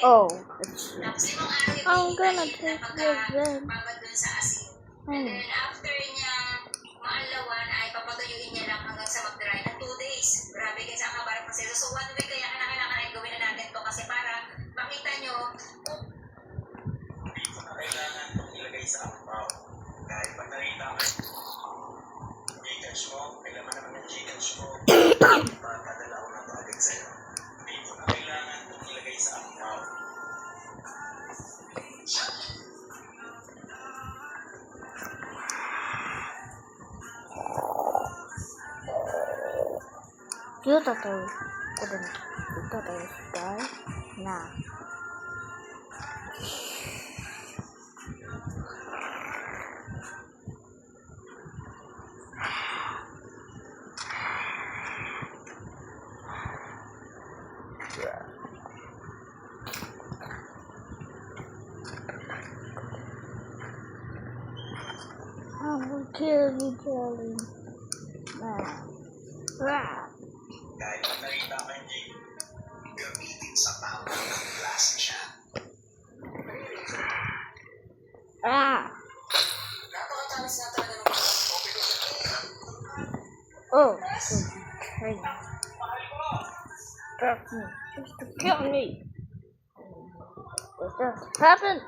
Oh, I'm gonna take revenge. And then after niya maalawan ay papatuyuin niya lang hanggang sa mag-dry na 2 days. Grabe guys ang kabarang proseso. So 1 week kaya kailangan ay gawin na natin to kasi para makita nyo kung dito na kailangan itong ilagay sa ampaw. Kahit pag nakita mo Gcash mo, kailangan naman yung Gcash mo, padala ko na ito agad sa'yo. Dito na kailangan itong ilagay sa ampaw. Kita tayo. Kita tayo start na. I will kill you, Charlie. Kahit pag nakita mo yung Gcash, gamitin sa tama ng klase siya. napakatalas na talaga ng Oh, hey. Trust me. Just to kill me. What just happened?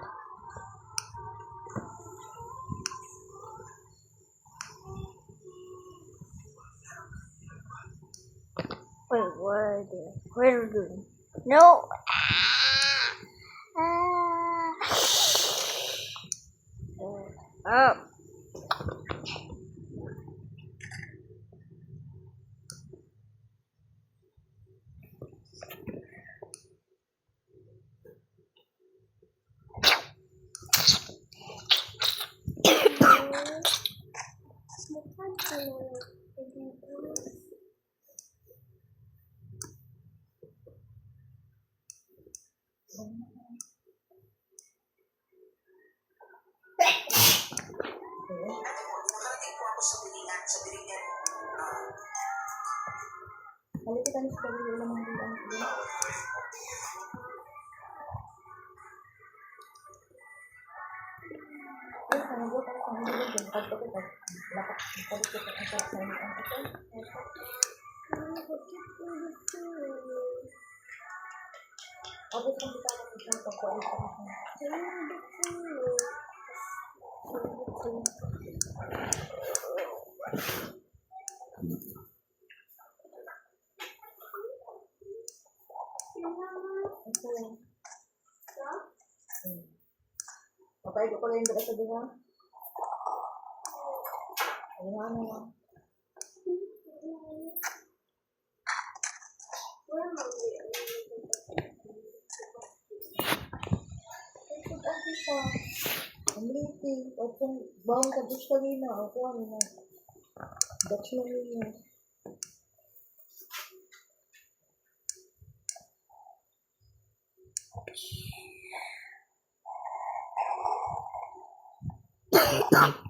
Wait, what are they? What are we doing? No! Up! nakarating po ako sa bilingan. Balikan sa kabila naman bilang. Ay, sanagot ako sa mga bilang. Pagkakit, lapat. Pagkakit, ang sarap na yung ito. Tapos kung kita ako sa mga pagkakulit ako sa Patay ko pala yung dala sa dala. Ayan na. Ang liti. At kung bawang ka Diyos kanina, ako ano na. Dutch mo niya. Stop.